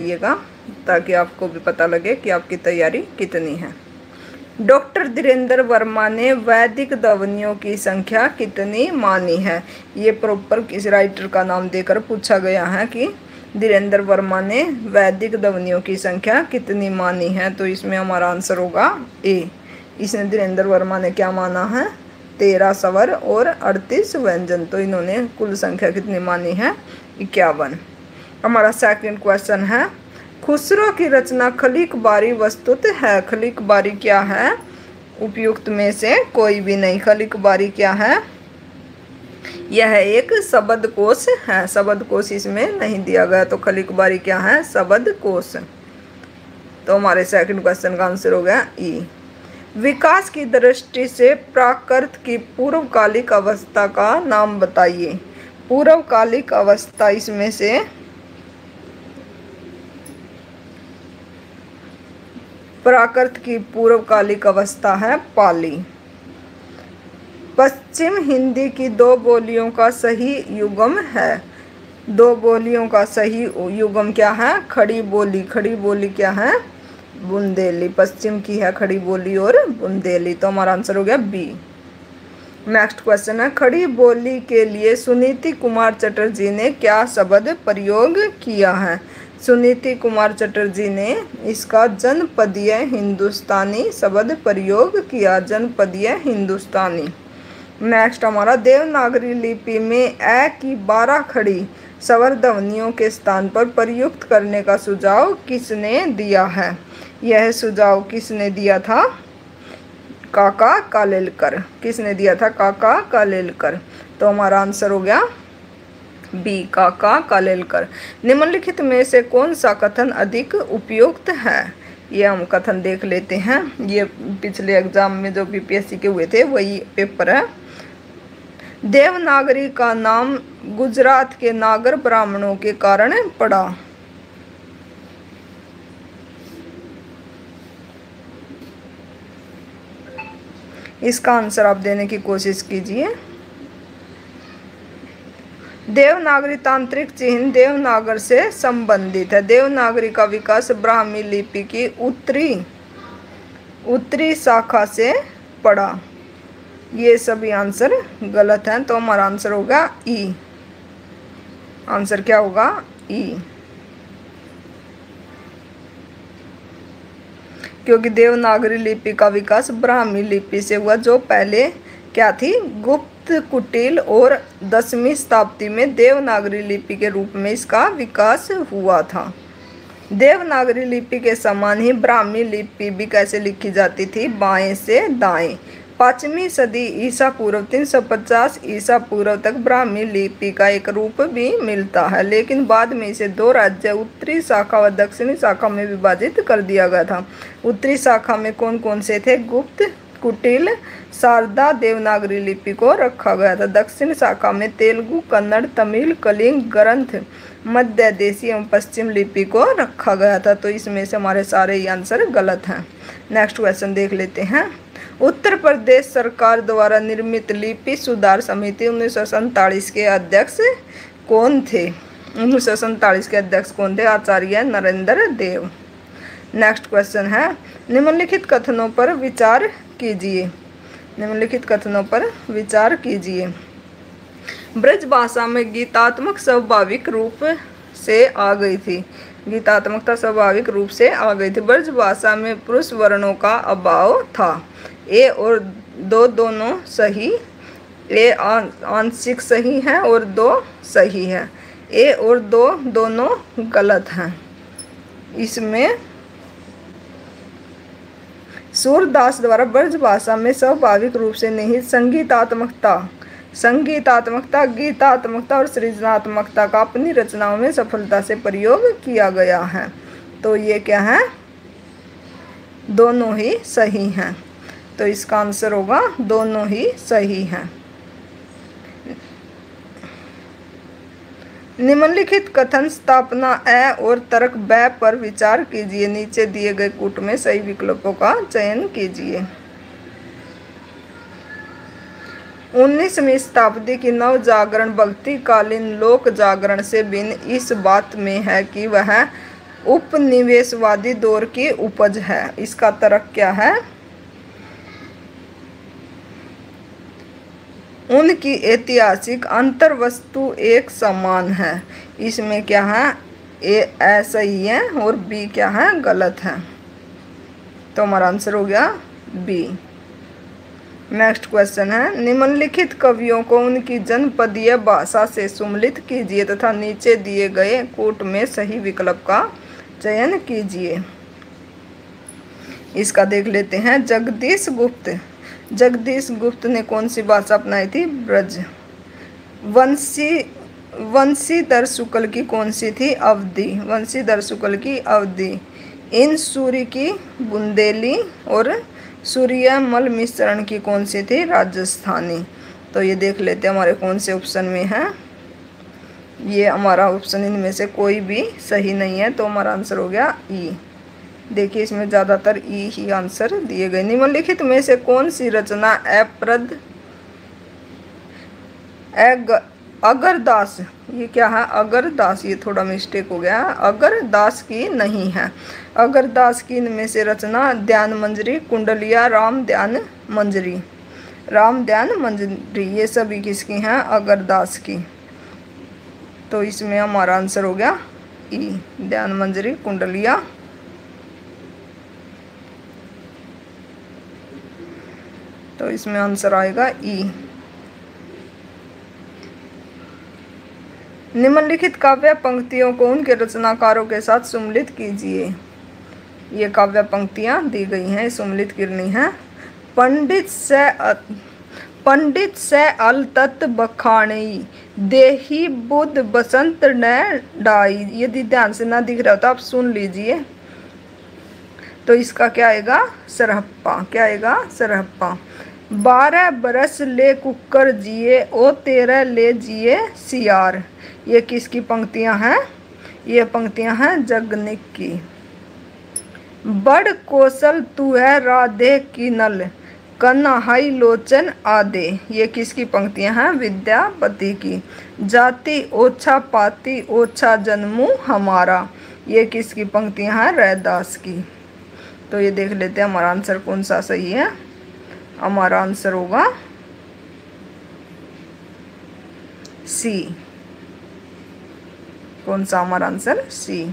करिएगा ताकि आपको भी पता लगे कि आपकी तैयारी कितनी है। डॉक्टर धीरेन्द्र वर्मा ने वैदिक ध्वनियों की संख्या कितनी मानी है? ये प्रॉपर किस राइटर का नाम देकर पूछा गया है कि धीरेन्द्र वर्मा ने वैदिक ध्वनियों की संख्या कितनी मानी है। तो इसमें हमारा आंसर होगा ए। इसने धीरेन्द्र वर्मा ने क्या माना है? 13 स्वर और 38 व्यंजन। तो इन्होंने कुल संख्या कितनी मानी है? 51। हमारा सेकंड क्वेश्चन है, खुसरो की रचना खलीक बारी वस्तुत है। खलीक बारी क्या है? उपयुक्त में से कोई भी नहीं। खलीक बारी क्या है? यह एक शब्दकोश है। शब्दकोश इसमें नहीं दिया गया, तो खलीक बारी क्या है? शब्दकोश। तो हमारे सेकंड क्वेश्चन का आंसर हो गया ई। विकास की दृष्टि से प्राकृत की पूर्वकालिक अवस्था का नाम बताइए। पूर्वकालिक अवस्था इसमें से प्राकृत की पूर्वकालिक अवस्था है पाली। पश्चिम हिंदी की 2 बोलियों का सही युग्म है। 2 बोलियों का सही युग्म क्या है? खड़ी बोली। खड़ी बोली क्या है? बुंदेली। पश्चिम की है खड़ी बोली और बुंदेली। तो हमारा आंसर हो गया बी। नेक्स्ट क्वेश्चन है, खड़ी बोली के लिए सुनीति कुमार चटर्जी ने क्या शब्द प्रयोग किया है? सुनीति कुमार चटर्जी ने इसका जनपदीय हिंदुस्तानी शब्द प्रयोग किया। जनपदीय हिंदुस्तानी। नेक्स्ट हमारा, देवनागरी लिपि में ए की 12 खड़ी स्वर ध्वनियों के स्थान पर प्रयुक्त करने का सुझाव किसने दिया है? यह सुझाव किसने दिया था? काका कालेलकर। किसने दिया था? काका कालेलकर। तो हमारा आंसर हो गया बी, काका कालेलकर। निम्नलिखित में से कौन सा कथन अधिक उपयुक्त है? ये हम कथन देख लेते हैं। ये पिछले एग्जाम में जो बीपीएससी के हुए थे वही पेपर है। देवनागरी का नाम गुजरात के नागर ब्राह्मणों के कारण पड़ा। इसका आंसर आप देने की कोशिश कीजिए। देवनागरी तांत्रिक चिन्ह देवनागर से संबंधित है। देवनागरी का विकास ब्राह्मी लिपि की उत्तरी शाखा से पड़ा। ये सभी आंसर गलत हैं। तो हमारा आंसर होगा ई। आंसर क्या होगा? ई। क्योंकि देवनागरी लिपि का विकास ब्राह्मी लिपि से हुआ, जो पहले क्या थी? गुप्त कुटिल, और 10वीं शताब्दी में देवनागरी लिपि के रूप में इसका विकास हुआ था। देवनागरी लिपि के समान ही ब्राह्मी लिपि भी कैसे लिखी जाती थी? बाएं से दाएं। 5वीं सदी ईसा पूर्व 350 ईसा पूर्व तक ब्राह्मी लिपि का एक रूप भी मिलता है, लेकिन बाद में इसे 2 राज्य उत्तरी शाखा व दक्षिणी शाखा में विभाजित कर दिया गया था। उत्तरी शाखा में कौन कौन से थे? गुप्त, कुटिल, शारदा, देवनागरी लिपि को रखा गया था। दक्षिण शाखा में तेलुगु, कन्नड़, तमिल, कलिंग, ग्रंथ, मध्य देशी एवं पश्चिम लिपि को रखा गया था। तो इसमें से हमारे सारे ही आंसर गलत हैं। नेक्स्ट क्वेश्चन देख लेते हैं। उत्तर प्रदेश सरकार द्वारा निर्मित लिपि सुधार समिति 1947 के अध्यक्ष कौन थे? 1947 के अध्यक्ष कौन थे? आचार्य नरेंद्र देव। नेक्स्ट क्वेश्चन है, निम्नलिखित कथनों पर विचार कीजिए। निम्नलिखित कथनों पर विचार कीजिए। ब्रज भाषा में गीतात्मक स्वाभाविक रूप से आ गई थी। गीतात्मकता स्वाभाविक रूप से आ गई थी। ब्रज भाषा में पुरुष वर्णों का अभाव था। ए और 2 दोनों सही। ए आंशिक सही है और 2 सही है। ए और 2 दोनों गलत हैं। इसमें सूरदास द्वारा ब्रज भाषा में स्वाभाविक रूप से निहित संगीतात्मकता, गीतात्मकता और सृजनात्मकता का अपनी रचनाओं में सफलता से प्रयोग किया गया है। तो ये क्या है? दोनों ही सही हैं। तो इसका आंसर होगा दोनों ही सही हैं। निम्नलिखित कथन स्थापना ए और तर्क ब पर विचार कीजिए। नीचे दिए गए कूट में सही विकल्पों का चयन कीजिए। 19वीं शताब्दी की नव जागरण भक्तिकालीन लोक जागरण से भिन्न इस बात में है कि वह उपनिवेशवादी दौर की उपज है। इसका तर्क क्या है? उनकी ऐतिहासिक अंतर्वस्तु एक समान है। इसमें क्या है? ए सही है और बी क्या है? गलत है। तो हमारा आंसर हो गया बी। नेक्स्ट क्वेश्चन है, निम्नलिखित कवियों को उनकी जनपदीय भाषा से सम्मिलित कीजिए तथा नीचे दिए गए कूट में सही विकल्प का चयन कीजिए। इसका देख लेते हैं। जगदीश गुप्त ने कौन सी भाषा अपनाई थी? ब्रज। वंशीधर शुक्ल की कौन सी थी? अवधी। वंशीधर शुक्ल की अवधी। इन सूरी की बुंदेली और सूर्यमल मिश्रण की कौन सी थी? राजस्थानी। तो ये देख लेते हैं हमारे कौन से ऑप्शन में है। ये हमारा ऑप्शन इनमें से कोई भी सही नहीं है, तो हमारा आंसर हो गया ई। देखिए इसमें ज़्यादातर ई ही आंसर दिए गए। निम्नलिखित में से कौन सी रचना अगरदास, ये क्या है? अगरदास, ये थोड़ा मिस्टेक हो गया है, अगरदास की नहीं है। अगरदास की इनमें से रचना ध्यान मंजरी, कुंडलिया, राम ध्यान मंजरी, ये सभी किसकी हैं? अगरदास की। तो इसमें हमारा आंसर हो गया ई, ध्यान मंजरी, कुंडलिया। तो इसमें आंसर आएगा ई। निम्नलिखित काव्य पंक्तियों को उनके रचनाकारों के साथ सम्मिलित कीजिए। ये काव्य पंक्तियां दी गई हैं, सम्मिलित करनी है। पंडित से अल तत् बखाणी, देही बुद्ध बसंत न डाई। यदि ध्यान से ना दिख रहा हो तो आप सुन लीजिए। तो इसका क्या आएगा? सरहप्पा। क्या आएगा? सरहप्पा। 12 बरस ले कुकर जिए, ओ 13 ले जिए सियार। ये किसकी पंक्तियां हैं? ये पंक्तियां हैं जगनिक की। बड़ कौशल तू है राधे की नल, कन्हाई लोचन आदे। ये किसकी पंक्तियां हैं? विद्यापति की। जाति ओछा पाती, ओछा जन्मू हमारा। ये किसकी पंक्तियां हैं? रैदास की। तो ये देख लेते हैं हमारा आंसर कौन सा सही है। हमारा आंसर होगा सी। कौन सा हमारा आंसर? सी।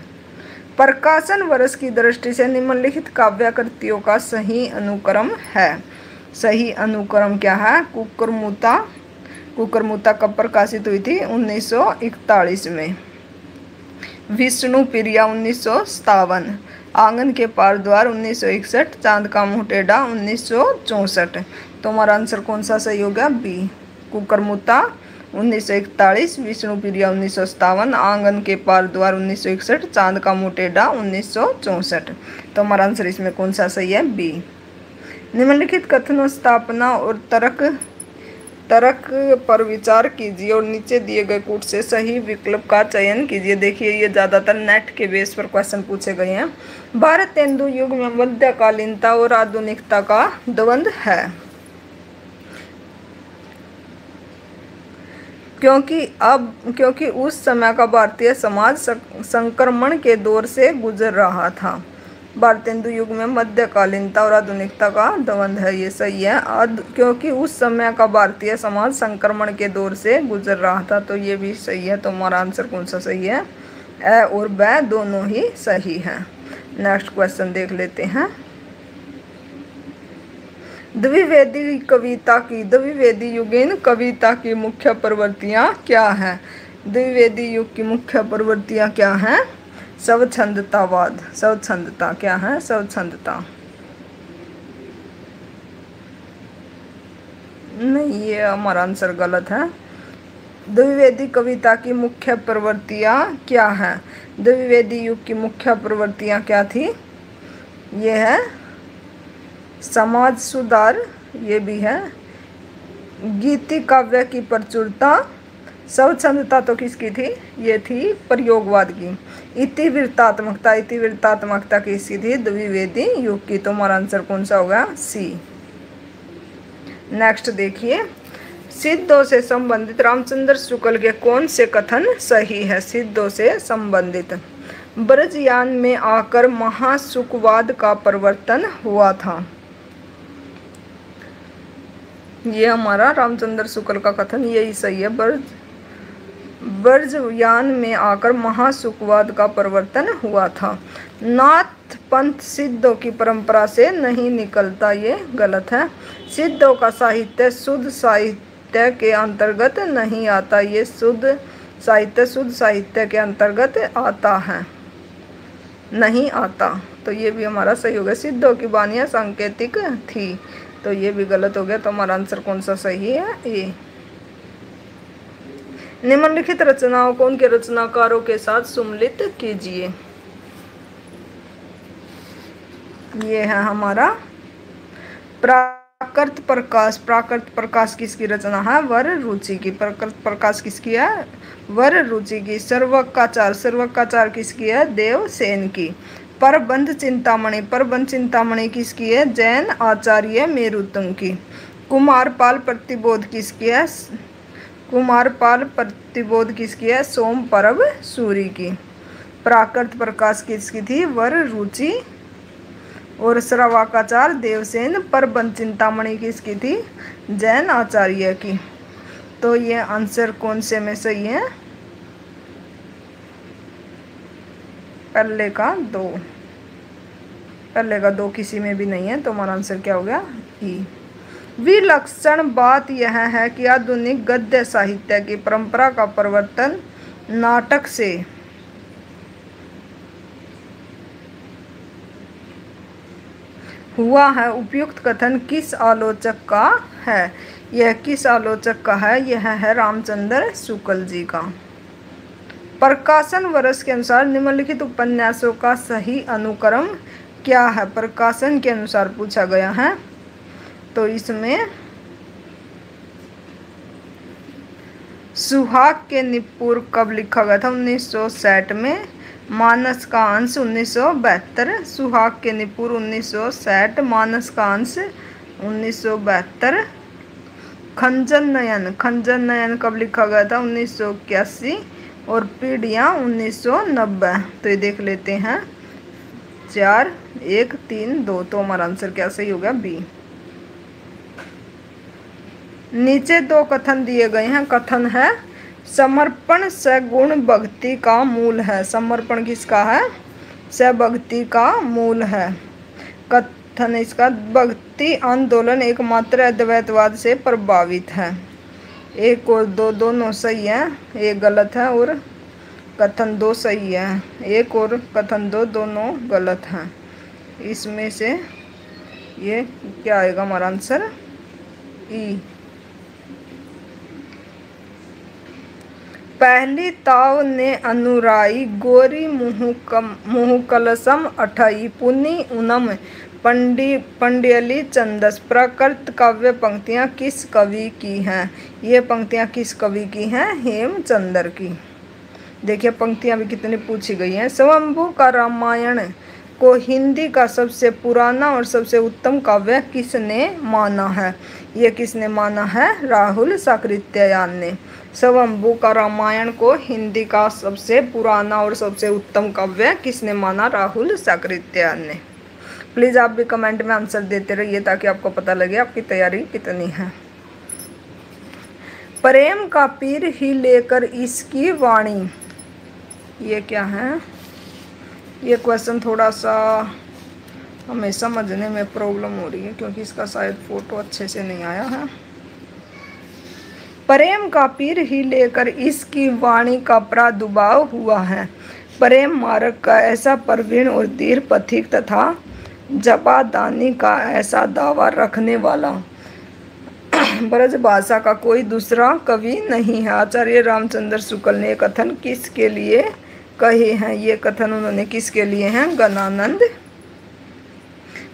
प्रकाशन वर्ष की दृष्टि से निम्नलिखित काव्य कृतियों का सही अनुक्रम है। सही अनुक्रम क्या है? कुकुरमुता कब प्रकाशित हुई थी? 1941 में। विष्णु प्रिया 1957, आंगन के पार द्वार 1961, चांद का मुंह टेढ़ा 1964। तो हमारा आंसर कौन सा सही होगा? बी। कुकुरमुता 1941, विष्णु प्रिया 1957, आंगन के पार द्वार 1961, चांद का मुंह टेढ़ा 1964। तो हमारा आंसर इसमें कौन सा सही है? बी। निम्नलिखित कथनों, स्थापना और तर्क पर विचार कीजिए और नीचे दिए गए कूट से सही विकल्प का चयन कीजिए। देखिए ये ज़्यादातर नेट के बेस पर क्वेश्चन पूछे गए हैं। भारतेंदु युग में मध्यकालीनता और आधुनिकता का द्वंद्व है, क्योंकि उस समय का भारतीय समाज संक्रमण के दौर से गुजर रहा था। भारतेंदु युग में मध्यकालीनता और आधुनिकता का द्वंद्व है, ये सही है। क्योंकि उस समय का भारतीय समाज संक्रमण के दौर से गुजर रहा था, तो ये भी सही है। तो हमारा आंसर कौन सा सही है? ए और ब दोनों ही सही हैं। नेक्स्ट क्वेश्चन देख लेते हैं। द्विवेदी युगीन कविता की मुख्य प्रवृत्तियाँ क्या हैं? द्विवेदी युग की मुख्य प्रवृत्तियाँ क्या हैं? स्वच्छंदतावाद। स्वच्छंदता क्या है? स्वच्छंदता नहीं, ये हमारा आंसर गलत है। द्विवेदी कविता की मुख्य प्रवृत्तियाँ क्या हैं? द्विवेदी युग की मुख्य प्रवृत्तियाँ क्या थी? ये है समाज सुधार, ये भी है गीति काव्य की प्रचुरता। स्वच्छंदता तो किसकी थी? ये थी प्रयोगवाद की। इतिवृत्तात्मकता किसकी थी? द्विवेदी युग की। तो हमारा आंसर कौन सा होगा? सी। नेक्स्ट देखिए, सिद्धों से संबंधित रामचंद्र शुक्ल के कौन से कथन सही है? सिद्धों से संबंधित ब्रजयान में आकर महासुखवाद का प्रवर्तन हुआ था। ये हमारा रामचंद्र शुक्ल का कथन यही सही है। ब्रजयान में आकर महासुखवाद का प्रवर्तन हुआ था। नाथ पंथ सिद्धों की परंपरा से नहीं निकलता, ये गलत है। सिद्धों का साहित्य शुद्ध साहित्य के अंतर्गत नहीं आता, ये शुद्ध साहित्य के अंतर्गत आता है, नहीं आता। तो ये भी हमारा सही हो गया। सिद्धों की वाणियाँ सांकेतिक थी, तो ये भी गलत हो गया। तो हमारा आंसर कौन सा सही है? ए। निम्नलिखित रचनाओं को उनके रचनाकारों के साथ सम्मिलित कीजिए। ये है हमारा प्राकृत प्रकाश। प्राकृत प्रकाश किसकी रचना है? वर रुचि की। प्राकृत प्रकाश किसकी है? वर रुचि की। सर्वकाचार किसकी है? देवसेन की। प्रबंध चिंतामणि किसकी है? जैन आचार्य मेरुतंग की। कुमारपाल प्रतिबोध किसकी है? सोम परब सूरी की। प्राकृत प्रकाश किसकी थी? वर रुचि। और श्रवकाचार देवसेन। प्रबंध चिंतामणि किसकी थी? जैन आचार्य की। तो ये आंसर कौन से में सही है? पहले का दो किसी में भी नहीं है, तो हमारा आंसर क्या हो गया? ई। विलक्षण बात यह है कि आधुनिक गद्य साहित्य की परंपरा का प्रवर्तन नाटक से हुआ है। उपयुक्त कथन किस आलोचक का है? यह किस आलोचक का है? यह है रामचंद्र शुक्ल जी का। प्रकाशन वर्ष के अनुसार निम्नलिखित उपन्यासों का सही अनुक्रम क्या है? प्रकाशन के अनुसार पूछा गया है। तो इसमें सुहाग के निपुर कब लिखा गया था? 1960 में। मानस का अंश 1972। सुहाग के निपुर 1960, मानस का अंश 1972। खंजन नयन कब लिखा गया था? 1981। और पीढ़ियाँ 1990। तो ये देख लेते हैं। 4, 1, 3, 2। तो हमारा आंसर क्या सही होगा? बी। नीचे दो कथन दिए गए हैं। कथन है समर्पण सगुण भक्ति का मूल है। समर्पण किसका है? सभक्ति का मूल है। कथन इसका भक्ति आंदोलन एकमात्र अद्वैतवाद से प्रभावित है। 1 और 2 दोनों सही है, 1 गलत है और कथन 2 सही है। 1 और कथन 2 दोनों गलत हैं। इसमें से ये क्या आएगा हमारा आंसर? ई। पहली ताव ने अनुराई गोरी मुँह कलसम अठई पुनि उनम पंडियली चंदस। प्रकृत काव्य पंक्तियाँ किस कवि की हैं? ये पंक्तियाँ किस कवि की हैं? हेमचंद्र की। देखिए पंक्तियाँ भी कितनी पूछी गई हैं। स्वयंभू का रामायण को हिंदी का सबसे पुराना और सबसे उत्तम काव्य किसने माना है? ये किसने माना है? राहुल साकृत्यायन ने। स्वयंभू का रामायण को हिंदी का सबसे पुराना और सबसे उत्तम काव्य किसने माना? राहुल साकृत्यायन ने। प्लीज़ आप भी कमेंट में आंसर देते रहिए ताकि आपको पता लगे आपकी तैयारी कितनी है। प्रेम का पीर ही लेकर इसकी वाणी। ये क्या है? ये क्वेश्चन थोड़ा सा हमें समझने में प्रॉब्लम हो रही है क्योंकि इसका शायद फोटो अच्छे से नहीं आया है। प्रेम का पीर ही लेकर इसकी वाणी का प्रादुर्भाव हुआ है। प्रेम मार्ग का ऐसा प्रवीण और धीर पथिक तथा जबादानी का ऐसा दावा रखने वाला ब्रज भाषा का कोई दूसरा कवि नहीं है। आचार्य रामचंद्र शुक्ल ने कथन किसके लिए कहे हैं? ये कथन उन्होंने किसके लिए हैं?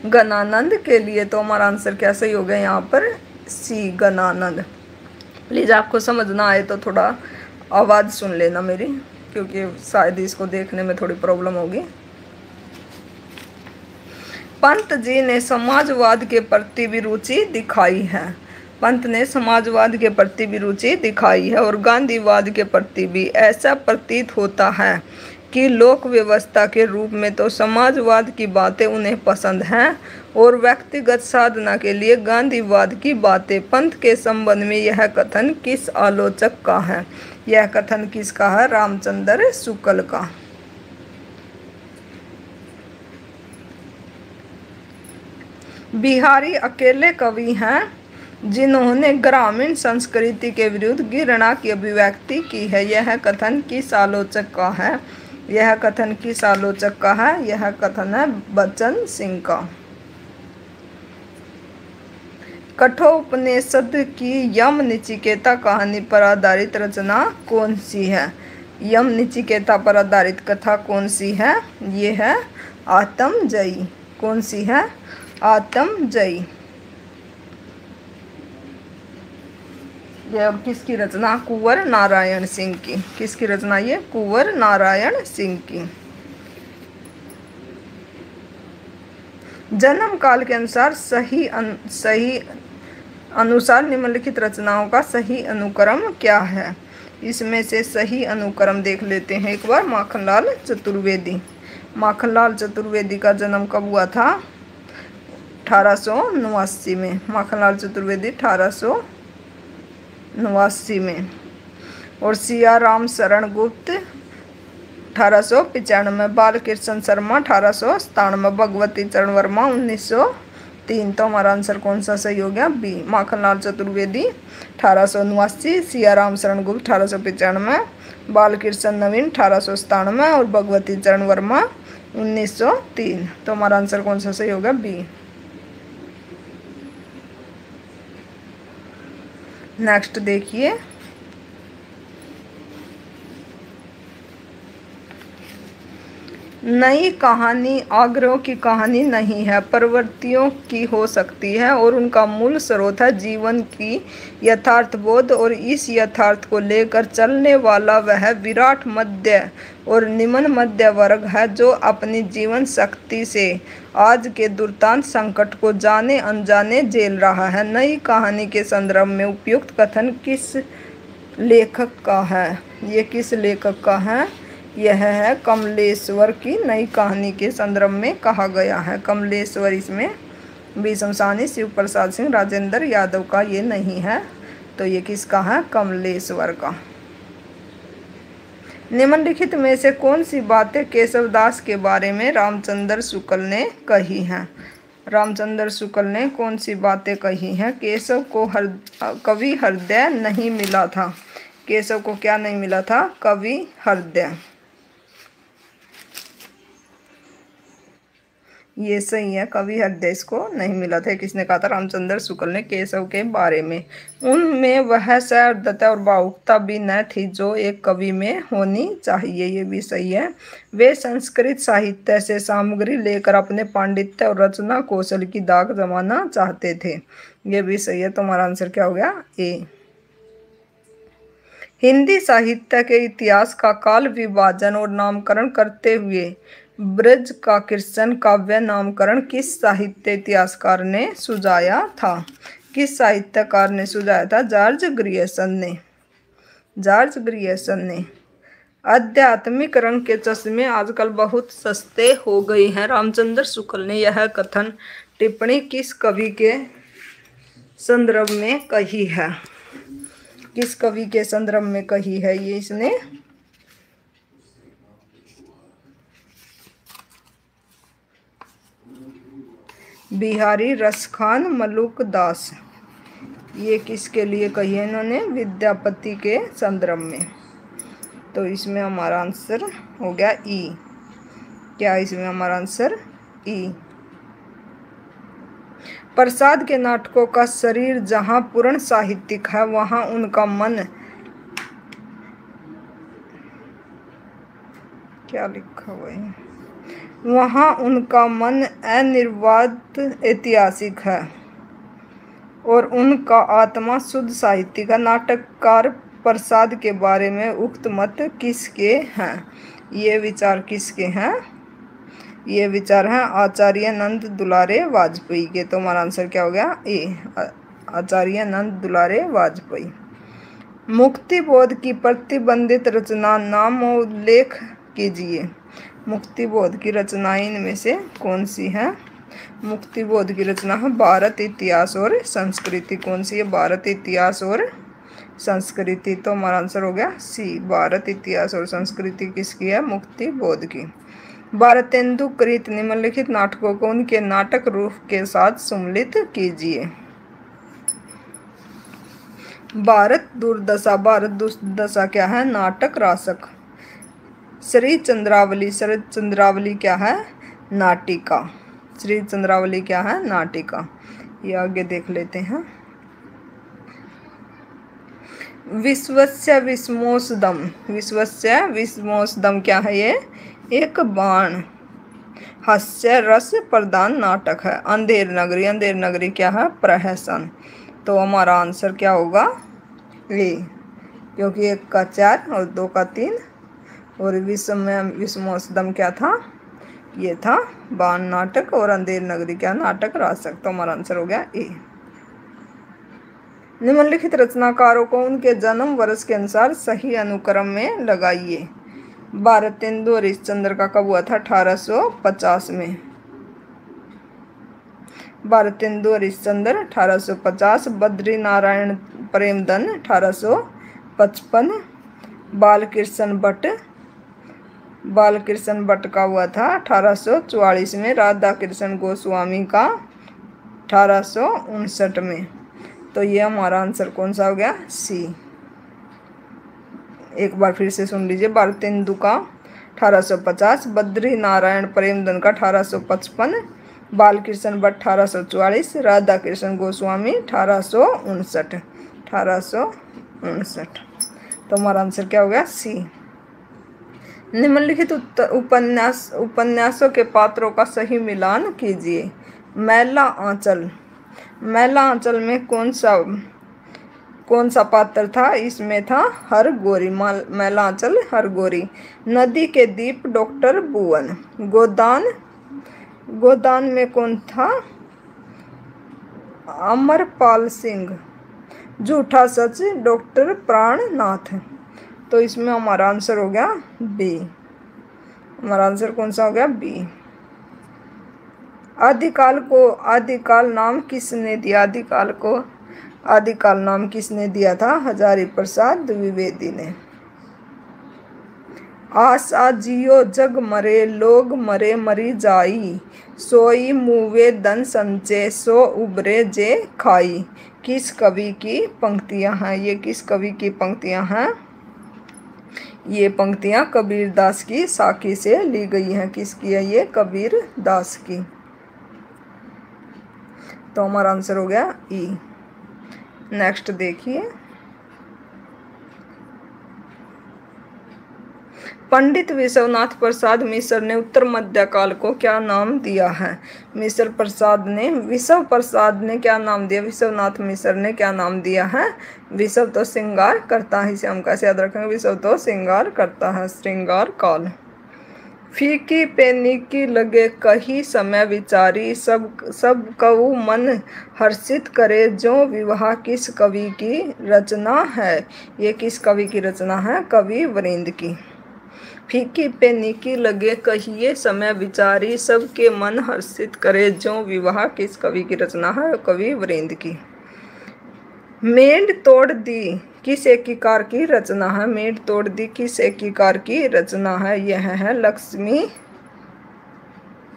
गणानंद के लिए। तो हमारा आंसर क्या सही हो गया यहाँ पर? सी, गणानंद। प्लीज़ आपको समझना आए तो थोड़ा आवाज़ सुन लेना मेरी, क्योंकि शायद इसको देखने में थोड़ी प्रॉब्लम होगी। पंत जी ने समाजवाद के प्रति भी रुचि दिखाई है। पंत ने समाजवाद के प्रति भी रुचि दिखाई है और गांधीवाद के प्रति भी। ऐसा प्रतीत होता है कि लोक व्यवस्था के रूप में तो समाजवाद की बातें उन्हें पसंद हैं और व्यक्तिगत साधना के लिए गांधीवाद की बातें। पंथ के संबंध में यह कथन किस आलोचक का है? यह कथन किसका है? रामचंद्र शुक्ल का। बिहारी अकेले कवि हैं जिन्होंने ग्रामीण संस्कृति के विरुद्ध घृणा की अभिव्यक्ति की है। यह कथन किस आलोचक का है? यह कथन किस आलोचक का है? यह कथन है बच्चन सिंह का। कठोपनिषद की यम नचिकेता कहानी पर आधारित रचना कौन सी है? यम नचिकेता पर आधारित कथा कौन सी है? ये है आत्मजयी। कौन सी है? आत्मजयी। यह किसकी रचना? कुंवर नारायण सिंह की। किसकी रचना? ये कुंवर नारायण सिंह की। जन्म काल के अनुसार सही अनुसार निम्नलिखित रचनाओं का सही अनुक्रम क्या है? इसमें से सही अनुक्रम देख लेते हैं एक बार। माखनलाल चतुर्वेदी। माखनलाल चतुर्वेदी का जन्म कब हुआ था? 1889 में। माखनलाल चतुर्वेदी 1889 में। और सिया राम शरण गुप्त 1895। बालकृष्ण शर्मा 1897। भगवती चरण वर्मा 1903। तो हमारा आंसर कौन सा सही हो गया? बी। माखनलाल चतुर्वेदी 1889, सिया राम शरण गुप्त 1895, बालकृष्ण नवीन 1897 और भगवती चरण वर्मा 1903। तो हमारा आंसर कौन सा सही होगा? बी। नेक्स्ट देखिए, नई कहानी आग्रहों की कहानी नहीं है, प्रवृत्तियों की हो सकती है और उनका मूल स्रोत है जीवन की यथार्थबोध और इस यथार्थ को लेकर चलने वाला वह विराट मध्य और निम्न मध्य वर्ग है जो अपनी जीवन शक्ति से आज के दुर्दांत संकट को जाने अनजाने झेल रहा है। नई कहानी के संदर्भ में उपयुक्त कथन किस लेखक का है? ये किस लेखक का है? यह है कमलेश्वर की नई कहानी के संदर्भ में कहा गया है। कमलेश्वर इसमें बी शमशानी, शिव प्रसाद सिंह, राजेंद्र यादव का ये नहीं है। तो ये किसका है? कमलेश्वर का। निम्नलिखित में से कौन सी बातें केशवदास के बारे में रामचंद्र शुक्ल ने कही हैं? रामचंद्र शुक्ल ने कौन सी बातें कही हैं? केशव को कवि हृदय नहीं मिला था। केशव को क्या नहीं मिला था? कवि हृदय। ये सही है, कवि हृदय इसको नहीं मिला था। किसने कहा था? रामचंद्र शुक्ल ने केशव के बारे में। उनमें वह सहृदयता और भावुकता भी न थी जो एक कवि में होनी चाहिए। ये भी सही है। वे संस्कृत साहित्य से सामग्री लेकर अपने पांडित्य और रचना कौशल की दाग जमाना चाहते थे। ये भी सही है। तो हमारा आंसर क्या हो गया? ए। हिंदी साहित्य के इतिहास का काल विभाजन और नामकरण करते हुए ब्रज का कृष्ण काव्य नामकरण किस साहित्य इतिहासकार ने सुझाया था? किस साहित्यकार ने सुझाया था? जॉर्ज ग्रियर्सन ने। जॉर्ज ग्रियर्सन ने। आध्यात्मिक रंग के चश्मे आजकल बहुत सस्ते हो गए हैं। रामचंद्र शुक्ल ने यह कथन टिप्पणी किस कवि के संदर्भ में कही है? किस कवि के संदर्भ में कही है ये इसने? बिहारी रसखान मलुक दास। ये किसके लिए कही है इन्होंने? विद्यापति के संदर्भ में। तो इसमें हमारा आंसर हो गया ई। क्या इसमें हमारा आंसर? ई। प्रसाद के नाटकों का शरीर जहाँ पूर्ण साहित्यिक है वहाँ उनका मन, क्या लिखा हुआ है? वहाँ उनका मन अनिर्वाद ऐतिहासिक है और उनका आत्मा शुद्ध साहित्यिक है। नाटककार प्रसाद के बारे में उक्त मत किसके हैं? ये विचार किसके हैं? ये विचार हैं आचार्य नंद दुलारे वाजपेयी के। तो हमारा आंसर क्या हो गया? ए। आचार्य नंद दुलारे वाजपेयी। मुक्तिबोध की प्रतिबंधित रचना नामोल्लेख कीजिए। मुक्तिबोध की रचनाएं इनमें से कौन सी है? मुक्तिबोध की रचना है भारत इतिहास और संस्कृति। कौन सी है? भारत इतिहास और संस्कृति। तो हमारा आंसर हो गया सी, भारत इतिहास और संस्कृति किसकी है? मुक्तिबोध की। भारतेंदु कृत निम्नलिखित नाटकों को उनके नाटक रूप के साथ सम्मिलित कीजिए। भारत दुर्दशा। भारत दुर्दशा क्या है? नाटक रासक। श्री चंद्रावली। श्री चंद्रावली क्या है? नाटिका। श्री चंद्रावली क्या है? नाटिका। ये आगे देख लेते हैं। विश्वस्य विस्मोसदम। विश्वस्य विस्मोसदम क्या है? ये एक बाण हास्य रस प्रधान नाटक है। अंधेर नगरी। अंधेर नगरी क्या है? प्रहसन। तो हमारा आंसर क्या होगा? ए, क्योंकि 1 का 4 और 2 का 3। और विस्मोसदम क्या था? ये था बाण नाटक। और अंधेर नगरी क्या? नाटक रासक। तो हमारा आंसर हो गया ए। निम्नलिखित रचनाकारों को उनके जन्म वर्ष के अनुसार सही अनुक्रम में लगाइए। भारतेंदु हरिश्चंद्र का कब हुआ था? 1850 में। भारतेंदु हरिश्चंद्र 1850। बद्री नारायण प्रेमधन 1855। बालकृष्ण भट्ट। बालकृष्ण भट्ट का हुआ था 1844 में। राधा कृष्ण गोस्वामी का 1859 में। तो ये हमारा आंसर कौन सा हो गया? सी। एक बार फिर से सुन लीजिए। भारतेंदु का 1850, बद्री नारायण प्रेमधन का 1855, बालकृष्ण भट्ट 1844, राधा कृष्ण गोस्वामी 1859। 1859। तो हमारा आंसर क्या हो गया? सी। निम्नलिखित उपन्यासों के पात्रों का सही मिलान कीजिए। मैला आंचल। मैला आंचल में कौन सा पात्र था? इसमें था हरगोरी। मैला आंचल हरगोरी। नदी के दीप डॉक्टर भुवन। गोदान में कौन था? अमरपाल सिंह। झूठा सच डॉक्टर प्राणनाथ। तो इसमें हमारा आंसर हो गया बी। हमारा आंसर कौन सा हो गया? बी। आदिकाल नाम किसने दिया? आदिकाल नाम किसने दिया था? हजारी प्रसाद द्विवेदी ने। आशा जियो जग मरे, लोग मरे मरी जाई, सोई मुवे धन संचय, सो उबरे जे खाई। किस कवि की पंक्तियां हैं? ये किस कवि की पंक्तियां हैं? ये पंक्तियां कबीर दास की साखी से ली गई हैं। किसकी है ये? कबीर दास की। तो हमारा आंसर हो गया ई। नेक्स्ट देखिए। पंडित विश्वनाथ प्रसाद मिश्र ने उत्तर मध्यकाल को क्या नाम दिया है? विश्व प्रसाद ने क्या नाम दिया? विश्वनाथ मिश्र ने क्या नाम दिया है? विश्व तो श्रृंगार करता है। इसे हम कैसे याद रखेंगे? विश्व तो श्रृंगार करता है, श्रृंगार काल। फीकी पे नीकी लगे कही समय विचारी, सब कऊ मन हर्षित करे जो विवाह। किस कवि की रचना है? ये किस कवि की रचना है? कवि वरेंद्र की। फीकी पे नीकी लगे कहिए समय विचारी, सबके मन हर्षित करे जो विवाह। किस कवि की रचना है? कवि वरेंद्र की। मेंढ तोड़ दी किस एकीकार की रचना है? मेंढ तोड़ दी किस एकीकार की रचना है? यह है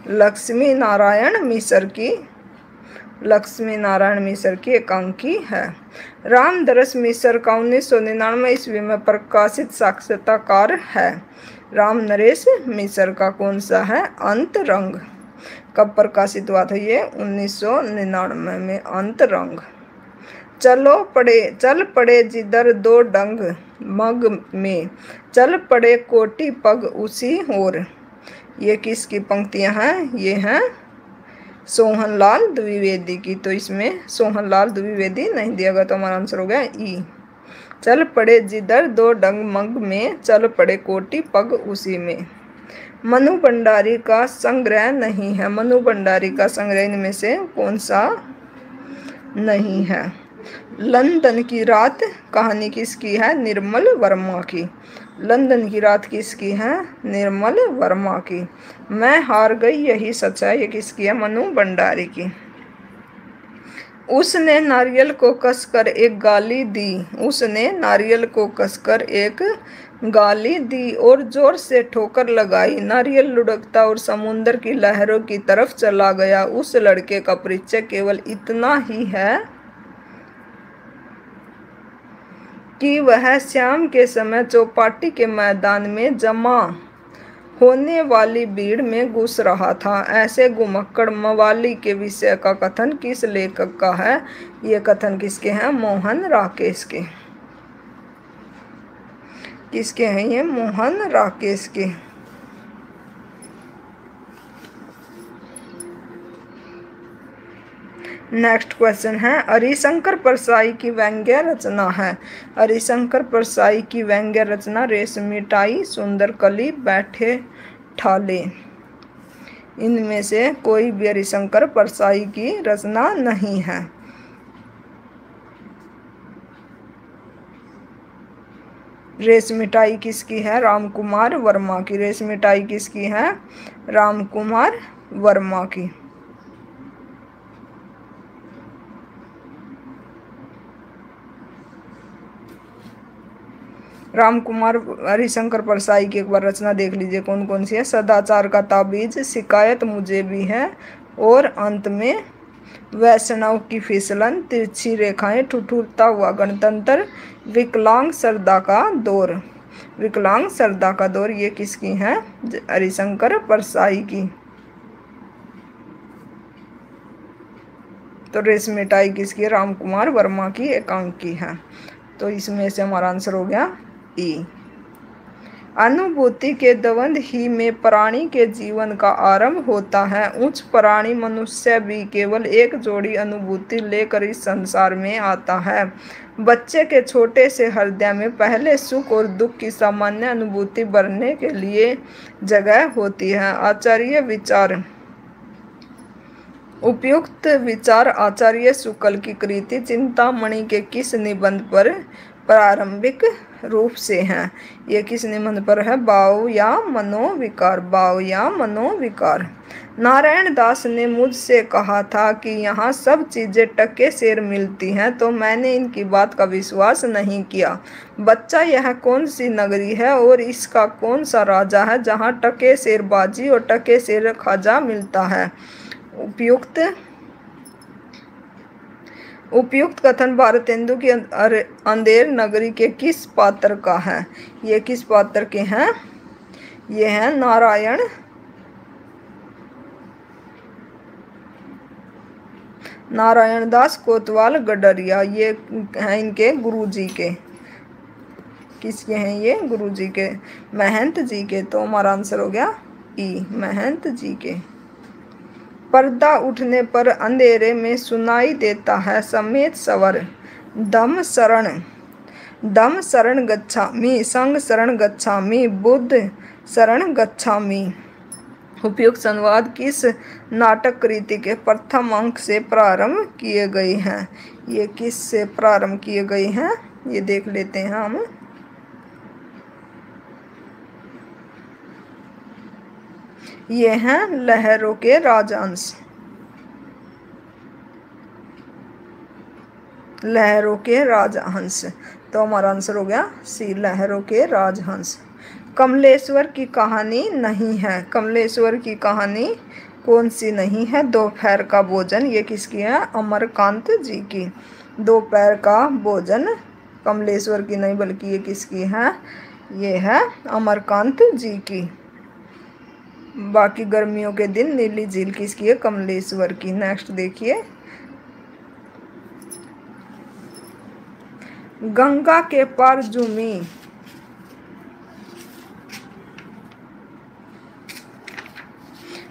लक्ष्मी नारायण मिश्र की। लक्ष्मी नारायण मिश्र की एकांकी है। रामदरस मिश्र का 1999 ईस्वी में प्रकाशित साक्षात्कार है। राम नरेश मिश्र का कौन सा है? अंतरंग। कब प्रकाशित हुआ था ये? 1999 में अंतरंग। चल पड़े जिधर दो डंग मग में, चल पड़े कोटि पग उसी ओर। ये किसकी पंक्तियां हैं? ये हैं सोहनलाल द्विवेदी की। तो इसमें सोहनलाल द्विवेदी नहीं दिया गया। तो हमारा आंसर हो गया ई। चल पड़े जिधर दो डंग मग में, चल पड़े कोटि पग उसी में। मनु भंडारी का संग्रह नहीं है। मनु भंडारी का संग्रह इनमें से कौन सा नहीं है? लंदन की रात कहानी किसकी है? निर्मल वर्मा की। लंदन की रात किसकी है? निर्मल वर्मा की। मैं हार गई यही सच है, ये किसकी है? मनु भंडारी की। उसने नारियल को कसकर एक गाली दी, उसने नारियल को कसकर एक गाली दी और जोर से ठोकर लगाई। नारियल लुढ़कता और समुद्र की लहरों की तरफ चला गया। उस लड़के का परिचय केवल इतना ही है कि वह शाम के समय चौपाटी के मैदान में जमा होने वाली भीड़ में घुस रहा था। ऐसे घुमक्कड़ मवाली के विषय का कथन किस लेखक का है? ये कथन किसके हैं? मोहन राकेश के। किसके हैं ये? मोहन राकेश के। नेक्स्ट क्वेश्चन है, हरिशंकर परसाई की व्यंग्य रचना है। हरिशंकर परसाई की व्यंग्य रचना रेशमी टाई, सुंदर कली, बैठे ठाले। इनमें से कोई भी हरिशंकर परसाई की रचना नहीं है। रेशमिटाई किसकी है? रामकुमार वर्मा की। रेशमिटाई किसकी है? रामकुमार वर्मा की। रामकुमार हरिशंकर परसाई की एक बार रचना देख लीजिए कौन कौन सी है। सदाचार का ताबीज, शिकायत मुझे भी है, और अंत में वैष्णव की फिसलन, तिरछी रेखाएं, ठुठुरता हुआ गणतंत्र, विकलांग श्रद्धा का दौर। विकलांग श्रद्धा का दौर ये किसकी है? हरिशंकर परसाई की। तो रेशमिटाई किसकी? रामकुमार वर्मा की एकांकी है। तो इसमें से हमारा आंसर हो गया ई। अनुभूति के द्वंद ही में प्राणी के जीवन का आरंभ होता है। उच्च प्राणी मनुष्य भी केवल एक जोड़ी अनुभूति लेकर इस संसार में आता है। बच्चे के छोटे से हृदय में पहले सुख और दुख की सामान्य अनुभूति भरने के लिए जगह होती है। आचार्य विचार। उपयुक्त विचार आचार्य शुक्ल की कृति चिंतामणि के किस निबंध पर प्रारंभिक रूप से हैं? ये किस निबंध पर है? भाव या मनोविकार। भाव या मनोविकार। नारायण दास ने मुझसे कहा था कि यहाँ सब चीजें टके सेर मिलती हैं, तो मैंने इनकी बात का विश्वास नहीं किया। बच्चा, यह कौन सी नगरी है और इसका कौन सा राजा है जहाँ टके सेर बाजी और टके सेर खाजा मिलता है? उपयुक्त कथन भारतेंदु की अंधेर नगरी के किस पात्र का है? ये किस पात्र के हैं? ये हैं नारायण दास कोतवाल गडरिया। ये हैं इनके गुरुजी के। किसके हैं ये? गुरुजी के, महंत जी के। तो हमारा आंसर हो गया ई, महंत जी के। पर्दा उठने पर अंधेरे में सुनाई देता है समेत स्वर। दम शरण गच्छामि, संग शरण गच्छामि, बुद्ध शरण गच्छामि। उपयुक्त अनुवाद किस नाटक कृति के प्रथम अंक से प्रारंभ किए गए हैं? ये किस से प्रारंभ किए गए हैं? ये देख लेते हैं हम। ये हैं लहरों के राजहंस। लहरों के राजहंस। तो हमारा आंसर हो गया सी, लहरों के राजहंस। कमलेश्वर की कहानी नहीं है। कमलेश्वर की कहानी कौन सी नहीं है? दोपहर का भोजन। ये किसकी है? अमरकांत जी की। दोपहर का भोजन कमलेश्वर की नहीं बल्कि ये किसकी है? ये है अमरकांत जी की। बाकी गर्मियों के दिन नीली झील किसकी है? कमलेश्वर की। नेक्स्ट देखिए, गंगा के पार झूमी।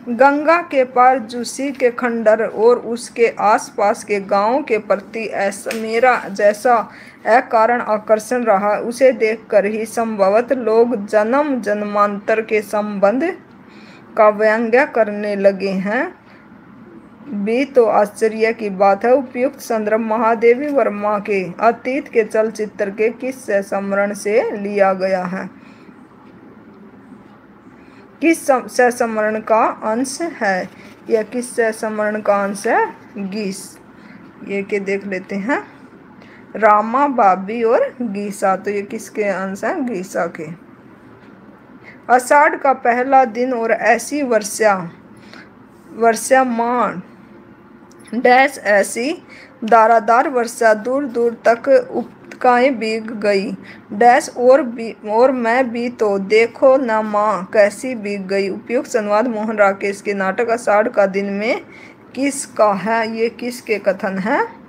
गंगा के पार झूसी के खंडर और उसके आसपास के गांवों के प्रति ऐसा मेरा जैसा अकारण आकर्षण रहा, उसे देखकर ही संभवतः लोग जन्म जन्मांतर के संबंध का व्यंग्य करने लगे हैं भी तो आश्चर्य की बात है। उपयुक्त संदर्भ महादेवी वर्मा के अतीत के चलचित्र के किस संस्मरण से लिया गया है? किस सहसमरण का अंश है? यह किस सहसमरण का अंश है? गीस। ये के देख लेते हैं, रामा, बाबी और गीसा, तो ये किसके अंश हैं? गीसा के। आषाढ़ का पहला दिन और ऐसी वर्षामान डैश ऐसी धारादार वर्षा दूर दूर तक उपकाएं भीग गई डैश और मैं भी तो देखो न माँ कैसी भीग गई। उपयुक्त अनुवाद मोहन राकेश के नाटक आषाढ़ का दिन में किसका है? ये किसके कथन है?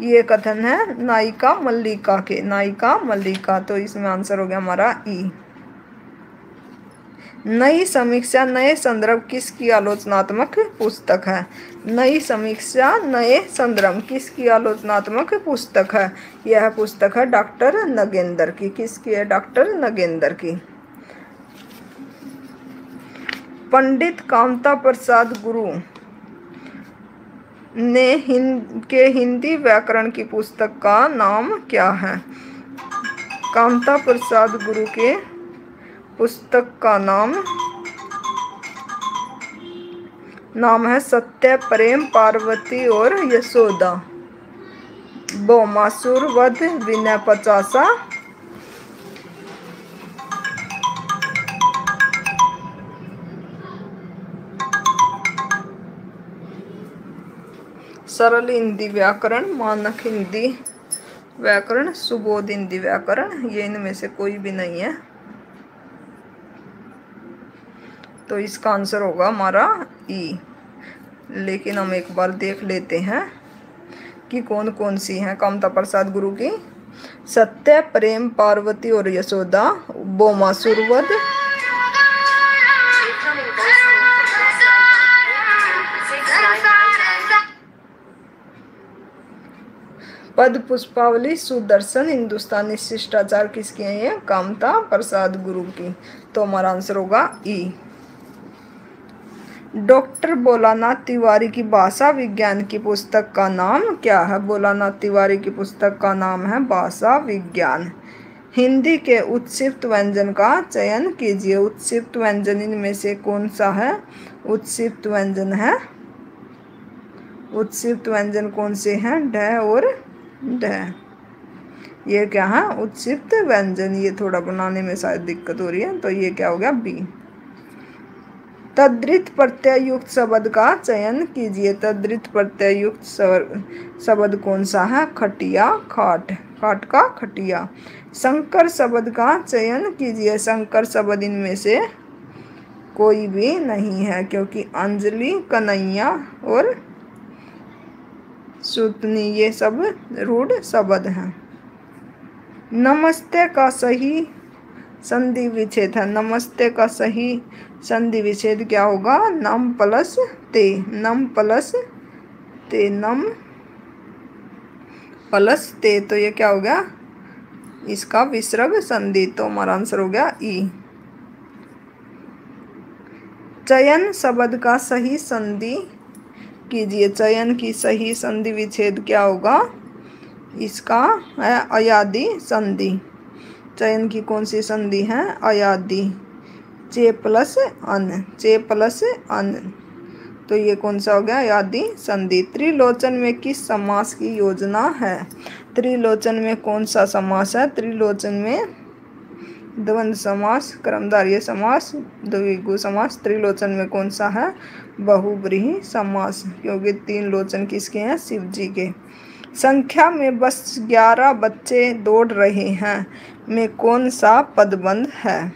ये कथन है नायिका मल्लिका के, नायिका मल्लिका। तो इसमें आंसर हो गया हमारा ई। नई समीक्षा नए संदर्भ किसकी आलोचनात्मक पुस्तक है? नई समीक्षा नए संदर्भ किसकी आलोचनात्मक पुस्तक है? यह पुस्तक है डॉक्टर नगेंद्र की। किसकी है? डॉक्टर नगेंद्र की। पंडित कामता प्रसाद गुरु ने हिंदी व्याकरण की पुस्तक का नाम क्या है? कामता प्रसाद गुरु के पुस्तक का नाम है सत्य, प्रेम, पार्वती और यशोदा, भौमासुर वध, विनय पचासा, सरल हिंदी व्याकरण, मानक हिंदी व्याकरण, सुबोध हिंदी व्याकरण। ये इनमें से कोई भी नहीं है, तो इसका आंसर होगा हमारा ई। लेकिन हम एक बार देख लेते हैं कि कौन कौन सी हैं कामता प्रसाद गुरु की। सत्य, प्रेम, पार्वती और यशोदा, भौमासुर वध, पद पुष्पावली, सुदर्शन, हिंदुस्तानी शिष्टाचार किसकी है? ये कामता प्रसाद गुरु की। तो हमारा आंसर होगा ई। डॉक्टर भोलानाथ तिवारी की भाषा विज्ञान की पुस्तक का नाम क्या है? भोलानाथ तिवारी की पुस्तक का नाम है भाषा विज्ञान। हिंदी के उत्क्षिप्त व्यंजन का चयन कीजिए। उत्क्षिप्त व्यंजन इनमें से कौन सा है? उत्क्षिप्त व्यंजन है, उत्क्षिप्त व्यंजन कौन से हैं? ढ और ढ। ये क्या है? उत्क्षिप्त व्यंजन। ये थोड़ा बनाने में शायद दिक्कत हो रही है, तो ये क्या हो गया? बी। तद्धित प्रत्यय युक्त शब्द का चयन कीजिए। तद्धित प्रत्यय युक्त शब्द कौन सा है? खटिया, खाट, खाट का खटिया। संकर शब्द का चयन कीजिए। संकर शब्द इनमें से कोई भी नहीं है, क्योंकि अंजलि, कन्हैया और सुतनी ये सब रूढ़ शब्द हैं। नमस्ते का सही संधि विच्छेद है। नमस्ते का सही संधि विच्छेद क्या होगा? नम प्लस ते, नम प्लस ते, नम प्लस ते। तो ये क्या हो गया? इसका विसर्ग संधि। तो हमारा आंसर हो गया ई। चयन शब्द का सही संधि कीजिए। चयन की सही संधि विच्छेद क्या होगा? इसका है अयादि संधि। चयन की कौन सी संधि है? अयादि। चे प्लस अन, चे प्लस अन। तो ये कौन सा हो गया? अयादि संधि। त्रिलोचन में किस समास की योजना है? त्रिलोचन में कौन सा समास है? त्रिलोचन में द्वंद्व समास, कर्मधारय समास, द्विगु समास। त्रिलोचन में कौन सा है? बहुब्रीहि समास, क्योंकि तीन लोचन किसके हैं? शिव जी के। संख्या में बस 11 बच्चे दौड़ रहे हैं में कौन सा पदबंध है?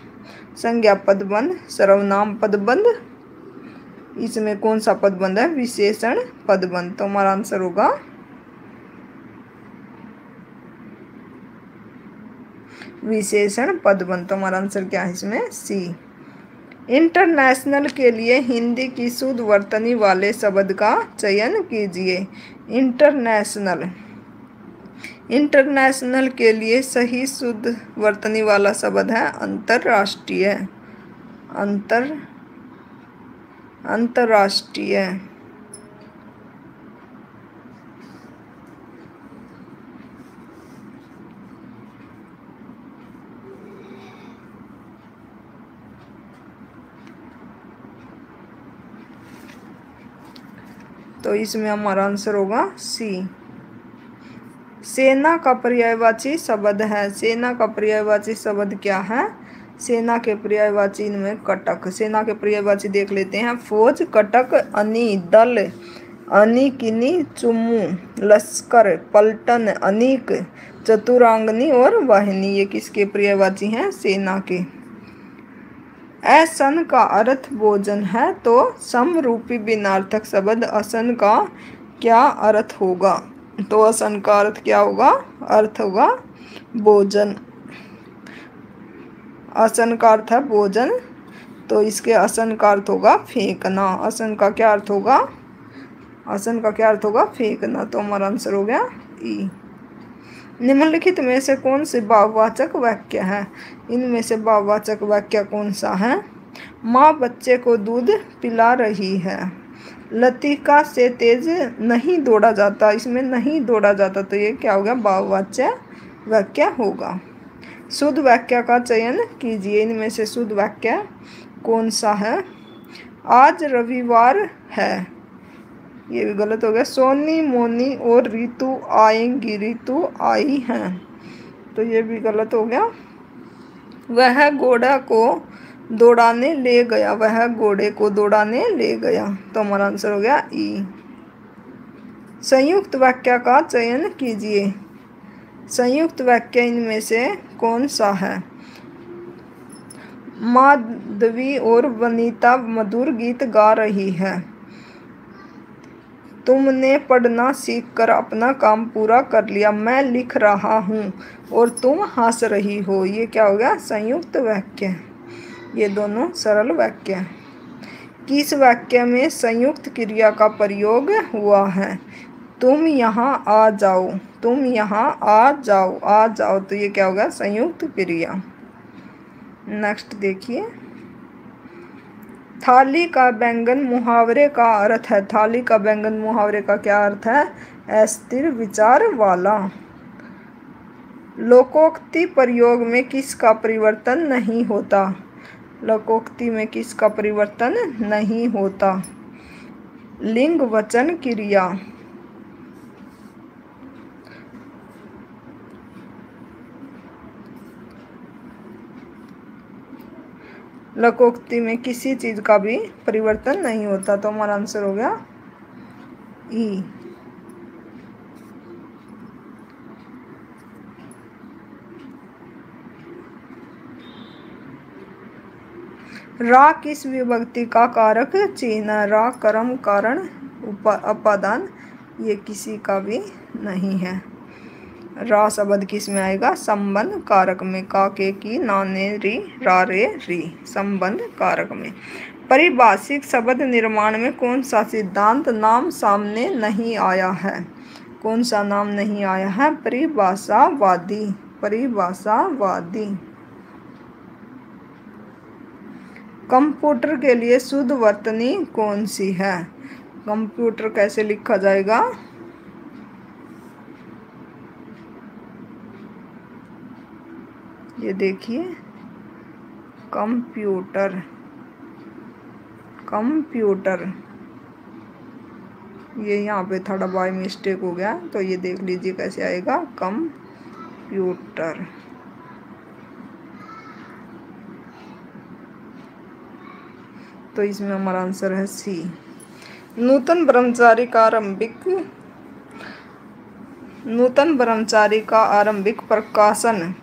संज्ञा पदबंध, सर्वनाम पदबंध। इसमें कौन सा पदबंध है? विशेषण पदबंध। तो हमारा आंसर होगा विशेषण पदबंध। तो हमारा आंसर क्या है इसमें? सी। इंटरनेशनल के लिए हिंदी की शुद्ध वर्तनी वाले शब्द का चयन कीजिए। इंटरनेशनल, इंटरनेशनल के लिए सही शुद्ध वर्तनी वाला शब्द है अंतरराष्ट्रीय, अंतरराष्ट्रीय। तो इसमें हमारा आंसर होगा सी। सेना का पर्यायवाची शब्द है। सेना का पर्यायवाची शब्द क्या है? सेना के पर्यायवाची इनमें कटक। सेना के पर्यायवाची देख लेते हैं। फौज, कटक, अनी, दल, अनिकिनी, चुमू, लश्कर, पलटन, अनीक, चतुरांगनी और वाहिनी। ये किसके पर्यायवाची हैं? सेना के। असन का अर्थ भोजन है, तो समरूपी भिन्नार्थक शब्द असन का क्या अर्थ होगा? तो असन का अर्थ क्या होगा? अर्थ होगा भोजन। असन का अर्थ है भोजन, तो इसके असन का अर्थ होगा फेंकना। असन का क्या अर्थ होगा? असन का क्या अर्थ होगा? फेंकना। तो हमारा आंसर हो गया ई। निम्नलिखित में से कौन से भाववाचक वाक्य है? इनमें से भाववाचक वाक्य कौन सा है? माँ बच्चे को दूध पिला रही है। लतिका से तेज नहीं दौड़ा जाता। इसमें नहीं दौड़ा जाता, तो ये क्या होगा? भाववाचक वाक्य होगा। शुद्ध वाक्य का चयन कीजिए। इनमें से शुद्ध वाक्य कौन सा है? आज रविवार है, ये भी गलत हो गया। सोनी, मोनी और रीतु आएंगी, रीतु आई हैं, तो ये भी गलत हो गया। वह घोड़ा को दौड़ाने ले गया। वह घोड़े को दौड़ाने ले गया, तो हमारा आंसर हो गया ई। संयुक्त वाक्य का चयन कीजिए। संयुक्त वाक्य इनमें से कौन सा है? माधवी और वनीता मधुर गीत गा रही है। तुमने पढ़ना सीखकर अपना काम पूरा कर लिया। मैं लिख रहा हूँ और तुम हंस रही हो। ये क्या हो गया? संयुक्त वाक्य। ये दोनों सरल वाक्य हैं। किस वाक्य में संयुक्त क्रिया का प्रयोग हुआ है? तुम यहाँ आ जाओ। तुम यहाँ आ जाओ। आ जाओ, तो ये क्या होगा? संयुक्त क्रिया। नेक्स्ट देखिए। थाली का बैंगन मुहावरे का अर्थ है। थाली का बैंगन मुहावरे का क्या अर्थ है? अस्थिर विचार वाला। लोकोक्ति प्रयोग में किसका परिवर्तन नहीं होता? लोकोक्ति में किसका परिवर्तन नहीं होता? लिंग, वचन, क्रिया। लोकोक्ति में किसी चीज का भी परिवर्तन नहीं होता, तो हमारा आंसर हो गया ई। रा किस विभक्ति का कारक चिन्ह है? रा कर्म, कारण, उपादान, ये किसी का भी नहीं है। रा शब्द किस में आएगा? संबंध कारक में। का, के, की, ना, ने, री, रा, रे, री, संबंध कारक में। परिभाषिक शब्द निर्माण में कौन सा सिद्धांत नाम सामने नहीं आया है? कौन सा नाम नहीं आया है? परिभाषावादी। परिभाषावादी। कंप्यूटर के लिए शुद्ध वर्तनी कौन सी है? कंप्यूटर कैसे लिखा जाएगा? ये देखिए, कंप्यूटर। कंप्यूटर, ये यहाँ पे थोड़ा बाय मिस्टेक हो गया, तो ये देख लीजिए कैसे आएगा। कंप्यूटर। तो इसमें हमारा आंसर है सी। नूतन ब्रह्मचारी का आरंभिक प्रकाशन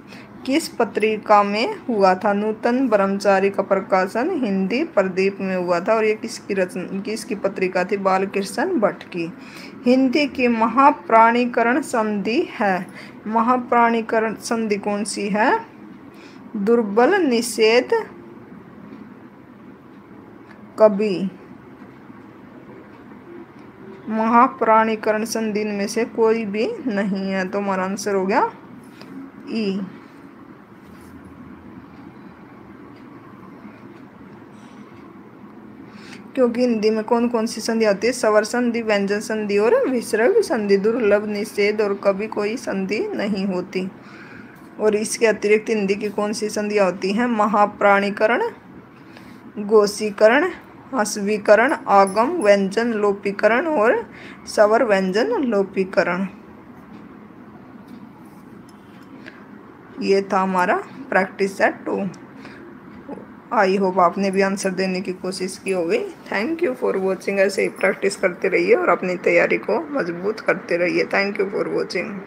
किस पत्रिका में हुआ था? नूतन ब्रह्मचारी का प्रकाशन हिंदी प्रदीप में हुआ था, और ये किसकी पत्रिका थी? बालकृष्ण भट्ट की। हिंदी की महाप्राणीकरण संधि है। महाप्राणीकरण संधि कौन सी है? दुर्बल, निषेध, कवि। महाप्राणीकरण संधि में से कोई भी नहीं है, तो हमारा आंसर हो गया ई। क्योंकि हिंदी में कौन कौन सी संधि होती है? स्वर संधि, व्यंजन संधि और विसर्ग संधि। दुर्लभ, निषेध और कभी कोई संधि नहीं होती। और इसके अतिरिक्त हिंदी की कौन सी संधियाँ होती हैं? महाप्राणीकरण, गोशीकरण, हस्वीकरण, आगम व्यंजन लोपीकरण और स्वर व्यंजन लोपीकरण। ये था हमारा प्रैक्टिस सेट 2। आई होप आपने भी आंसर देने की कोशिश की होगी। Thank you for watching. ऐसे ही प्रैक्टिस करते रहिए और अपनी तैयारी को मजबूत करते रहिए। Thank you for watching.